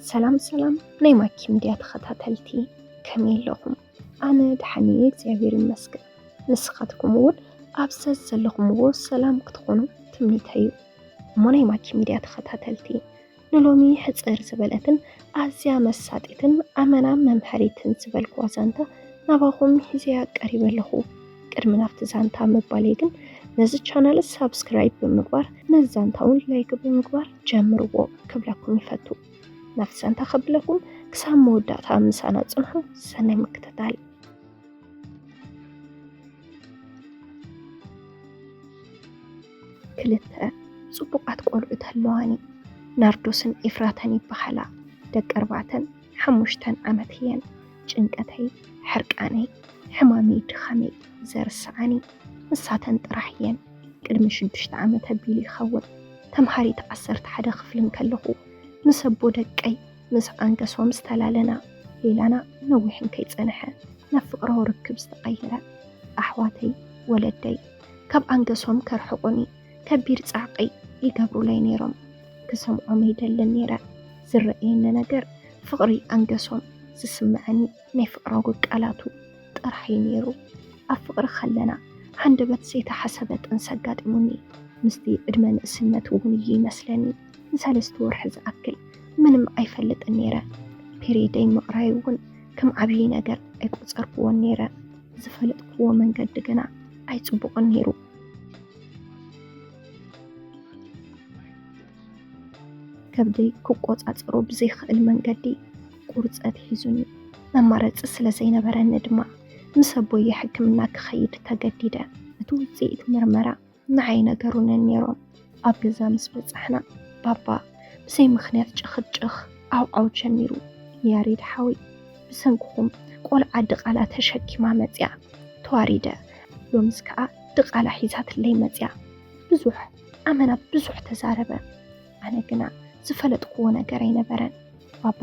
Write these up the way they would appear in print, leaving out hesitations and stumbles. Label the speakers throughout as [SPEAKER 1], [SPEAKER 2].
[SPEAKER 1] سلام ناي ماكي مديا تخطاتلتي كميلهم أنا دحني እግዚአብሔር ይመስገን ንስኻትኩም እውን ኣብሰስ ዘለኹምዎ ሰላም ክትኾኑ ትምኒተዩ እሞ ናይ ማኪ ሚድያ ተኸታተልቲ ንሎሚ ሕፅር ዝበለትን ኣዝያ መሳጢትን ኣመና መምሃሪትን ዝበልክዋ ዛንታ ናባኹም ሒዝያ ቀሪበ ኣለኹ ቅድሚ ናብቲ ዛንታ ምባለይ ግን ነዚ ቻናል ሰብስክራይብ ብምግባር ነዚ ዛንታ እውን ላይክ ብምግባር ጀምርዎ ክብለኩም ይፈቱ ናብቲ ዛንታ ከብለኩም ክሳብ መወዳእታ ምሳና ፅንሑ ሰናይ ምክትታል ክልተ ጽቡቃት ቆልዑ ተለዋኒ ናርዶስን ኤፍራታን ይበሃላ ደቂ 4-5 ዓመት እየን ጭንቀተይ ሕርቃነይ ሕማመይ ድኻመይ ዘርስዓኒ ንሳተን ጥራሕ እየን ቅድሚ 6 ዓመት ኣቢሉ ይኸውን ተምሃሪት 11 ክፍልን ከለኹ ምስ ኣቦ ደቀይ ምስ ኣንገሶም ዝተላለና ሌላና ነዊሕን ከይፀንሐ ናብ ፍቕራዊ ርክብ ዝተቐየረ ኣሕዋተይ ወለደይ ካብ ኣንገሶም ከርሕቁኒ ከቢር ጻዕቂ ይገብሩለይ ነይሮም ክሰምዖም ይደልን ነይረ ዝረአየኒ ነገር ፍቕሪ ኣንገሶም ዝስምዐኒ ናይ ፍቕራዊ ቃላቱ ጥራሕ ነይሩ ኣብ ፍቕሪ ከለና ሓንደበት ዘይተሓሰበ ጥንሲ ኣጋጢሙኒ ምስቲ ዕድመ ንእስነት እውን ይመስለኒ ንሰለስተ ወርሒ ዝኣክል ምንም ኣይፈልጥን ነይረ ፔሪደይ ምቕራይ እውን ከም ዓብዪ ነገር ኣይቆፀርክዎን ነይረ ዝፈለጥክዎ መንገዲ ግና ኣይፅቡቕን ነይሩ ከብደይ ክቆፃፀሮ ብዘይክእል መንገዲ ቁርፀት ሒዙኒ መማረፂ ስለ ዘይነበረኒ ድማ ምስ ኣቦየ ሕክምና ክኸይድ ተገዲደ እቲ ውፅኢት ምርመራ ንዓይ ነገሩንን ነይሮም ኣብ ገዛ ምስ በፃሕና ባባ ብዘይ ምክንያት ጭኽጭኽ ኣውዓው ጀሚሩ ያሬድ ሓዊ ብሰንኩኹም ቆልዓ ድቓላ ተሸኪማ መፅያ ተዋሪደ ሎምስ ከዓ ድቓላ ሒዛትለይ መፅያ ብዙሕ ኣመና ብዙሕ ተዛረበ ኣነ ግና ዝፈለጥክዎ ነገር ኣይነበረን ባባ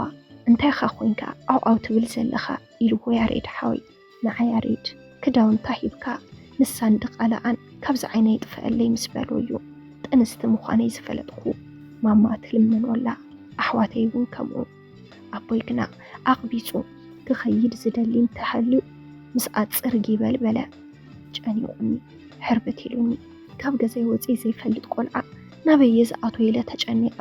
[SPEAKER 1] እንታይ ኻ ኮይንካ ኣውዓው ትብል ዘለኻ ኢልዎ ያሬድ ሓዊ ንዓ ያሬድ ክዳውንታ ሂብካ ንሳን ድቓላኣን ካብዚ ዓይነ ይጥፍአለይ ምስ በልዎ እዩ ጥንስቲ ምዃነይ ዝፈለጥኩ ማማ ትልምን ወላ ኣሕዋተይ እውን ከምኡ ኣቦይ ግና ኣቕቢፁ ክኸይድ ዝደሊ እንተሃልዩ ምስ ኣፅር ጊበል በለ ጨኒቑኒ ሕርበት ኢሉኒ ካብ ገዛይ ወፂእ ዘይፈልጥ ቆልዓ ናበየ ዝኣተወ ኢለ ተጨኒቐ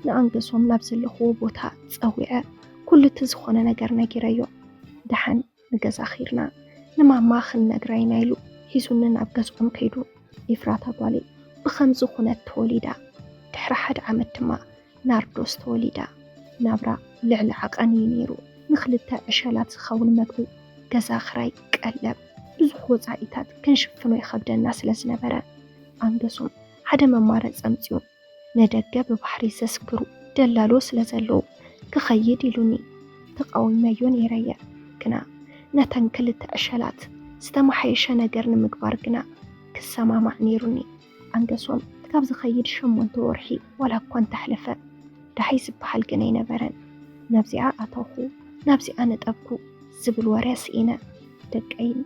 [SPEAKER 1] ንኣንገሶም ናብ ዘለኽዎ ቦታ ፀዊዐ ኩሉ እቲ ዝኾነ ነገር ነጊረዮ ድሓን ንገዛ ኺርና ንማማ ክንነግራ ኢሉ ሒዙኒ ናብ ገዝኦም ከይዱ ኤፍራታ ጓለይ ብኸምዚ ኩነት ተወሊዳ ድሕሪ 1 ዓመት ድማ ናርዶስ ተወሊዳ ናብራ ልዕሊ ዓቐን ነይሩ ንክልተ ዕሸላት ዝኸውን መግቢ ገዛ ክራይ ቀለብ ብዙሕ ወፃኢታት ክንሽፍኖ ይኸብደና ስለ ዝነበረ ኣንገሶም ሓደ መማረፂ ኣምፅኡ ነደገ ብባሕሪ ዘስግሩ ደላሎ ስለ ዘለዉ ክኸይድ ኢሉኒ ተቃዊመዮ ነይረየ ግና ነተን ክልተ ዕሸላት ዝተመሓየሸ ነገር ንምግባር ግና ክሰማማዕ ነይሩኒ ኣንገሶም ካብ ዝኸይድ 8 ወርሒ ዋላ እኳ እንተሕለፈ ዳሃይ ዝበሃል ግን ኣይነበረን ናብዚኣ ኣተኹ ናብዚኣ ነጠብኩ ዝብል ወርያ ስኢነ ደቀይን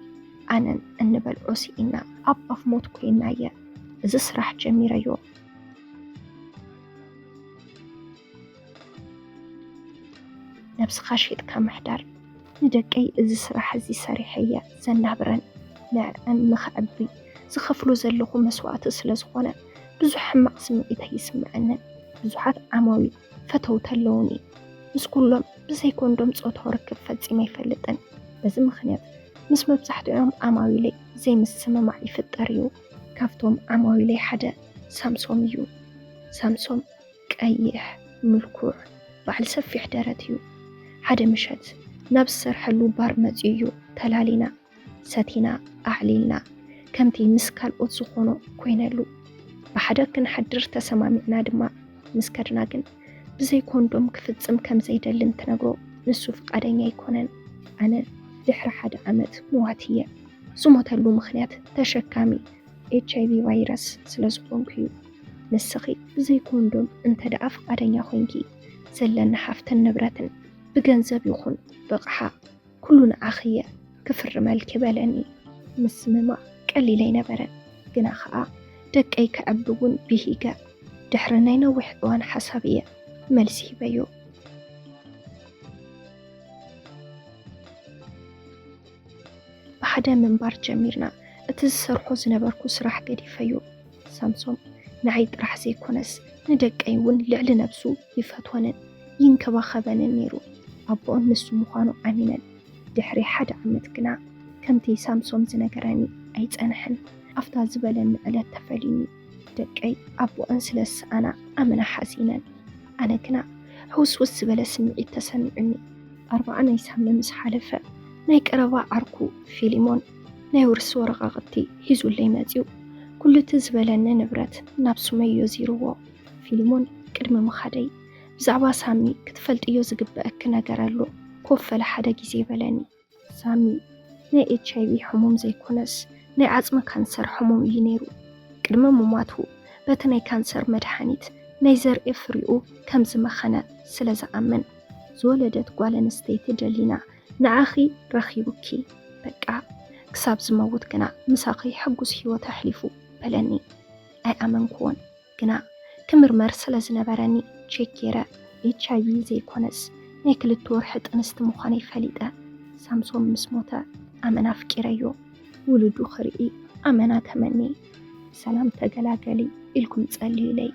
[SPEAKER 1] ኣነን እንበልዖ ስኢና ኣብ ኣፍ ሞት ኮይናየ እዚ ስራሕ ጀሚረዮ ነብስኻ ሸጥካ ምሕዳር ንደቀይ እዚ ስራሕ እዚ ሰሪሐየ ዘናብረን ንዕአን ንኽዕቢ ዝኸፍሎ ዘለኹ መስዋዕቲ ስለ ዝኾነ ብዙሕ ሕማቕ ስምዒት ይስምዐንን ብዙሓት ዓማዊል ፈተውት ኣለውኒ ምስ ኩሎም ብዘይ ኮንዶም ፆታዊ ርክብ ፈፂመ ኣይፈልጥን በዚ ምክንያት ምስ መብዛሕትኦም ዓማዊለይ ዘይምስምማዕ ይፍጠር እዩ ካብቶም ዓማዊለይ ሓደ ሳምሶም እዩ ሳምሶም ቀይሕ ምልኩዕ በዓል ሰፊሕ ደረት እዩ ሓደ ምሸት ናብ ዝሰርሐሉ ባር መፅኡ እዩ ተላሊና ሰቲና ኣዕሊልና ከምቲ ምስ ካልኦት ዝኾኖ ኮይነሉ ብሓደ ክንሓድር ተሰማሚዕና ድማ ምስ ከድና ግን ብዘይ ኮንዶም ክፍፅም ከም ዘይደሊ እንትነግሮ ንሱ ፍቃደኛ ኣይኮነን ኣነ ድሕሪ 1 ዓመት ምዋት እየ ዝሞተሉ ምክንያት ተሸካሚ HIV ቫይረስ ስለ ዝኾንኩ እዩ ንስኺ ብዘይ ኮንዶም እንተደኣ ፍቃደኛ ኮይንኪ ዘለና ሓፍትን ንብረትን ብገንዘብ ይኹን ብቕሓ ኩሉ ንዓኽየ ክፍርመልክ በለኒ ምስምማዕ ቀሊል ኣይነበረን ግና ከዓ ደቀይ ከዕብውን ብሂገ ድሕሪ ናይ ነዊሕ እዋን ሓሳብ እየ መልሲ ሂበዮ። ብሓደ ምንባር ጀሚርና እቲ ዝሰርሖ ዝነበርኩ ስራሕ ገዲፈዮ። ሳምሶም ንዓይ ጥራሕ ዘይኮነስ ንደቀይ እውን ልዕሊ ነብሱ ይፈትወንን ይንከባኸበንን ነይሩ። ኣቦን ንሱ ምዃኑ ኣሚነን ድሕሪ 1 ዓመት ግና ከምቲ ሳምሶም ዝነገረኒ ኣይጸንሕን። ኣፍታ ዝበለኒ ዕለት ተፈሊኒ ደቀይ ኣቦን ስለዝሰኣና ኣመና ሓዚነን። ኣነ ግና ሕውስውስ ዝበለ ስምዒት ተሰሚዑኒ። 40 ናይ ሳምኒ ምስ ሓለፈ ናይ ቀረባ ዓርኩ ፊሊሞን ናይ ውርሲ ወረቓቕቲ ሒዙለይ መጺኡ ኩሉ እቲ ዝበለኒ ንብረት ናብ ሱመዮ ዚርዎ። ፊሊሞን ቅድሚ ምኻደይ ብዛዕባ ሳሚ ክትፈልጥዮ ዝግብአክ ነገር ኣሎ ኮፍ በለ ሓደ ጊዜ በለኒ። ሳሚ ናይ HIV ሕሙም ዘይኮነስ ናይ ዓጽሚ ካንሰር ሕሙም እዩ ነይሩ። ቅድሚ ምሟቱ በቲ ናይ ካንሰር መድሓኒት ናይ ዘርኢ ፍሪኡ ከም ዝመኸነ ስለ ዝኣምን ዝወለደት ጓል ኣንስተይቲ ደሊና ንዓኺ ረኺቡኪ በቃ ክሳብ ዝመውት ግና ምሳኺ ሕጉስ ህይወት ኣሕሊፉ በለኒ። ኣይኣመንክዎን ግና ክምርመር ስለ ዝነበረኒ ቼክ ገይረ HIV ዘይኮነስ ናይ 2 ወርሒ ጥንስቲ ምዃነይ ፈሊጠ ሳምሶም ምስ ሞተ ኣመና ፍቂረዮ ውሉዱ ክርኢ ኣመና ተመኒ ሰላም ተገላገሊ ኢልኩም ጸልዩለይ።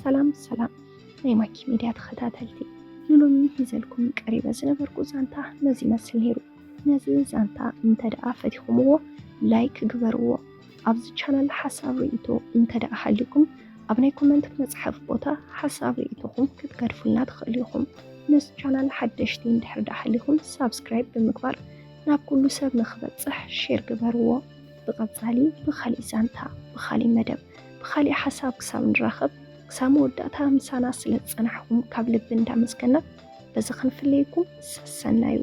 [SPEAKER 1] ሰላም ናይ ማኪ ሚድያ ተኸታተልቲ ንሎሚ ሂዘልኩም ቀሪበ ዝነበርኩ ዛንታ ነዚ መስል ነይሩ። ነዚ ዛንታ እንተደኣ ፈቲኹምዎ ላይክ ግበርዎ። ኣብዚ ቻናል ሓሳብ ርእይቶ እንተደኣ ሓሊኩም ኣብ ናይ ኮመንት መጽሐፍ ቦታ ሓሳብ ርእይቶኹም ክትገድፉልና ትኽእሉ ኢኹም። ነዚ ቻናል ሓደሽቲ እንድሕር ደኣ ሓሊኹም ሳብስክራይብ ብምግባር ናብ ኩሉ ሰብ ንኽበጽሕ ሼር ግበርዎ። ብቐጻሊ ብኻሊእ ዛንታ ብኻሊእ መደብ ብኻሊእ ሓሳብ ክሳብ ንራኸብ ክሳብ መወዳእታ ምሳና ስለ ዝጸናሕኩም ካብ ልቢ እንዳመስገና በዚ ክንፍለየኩም ሰናዩ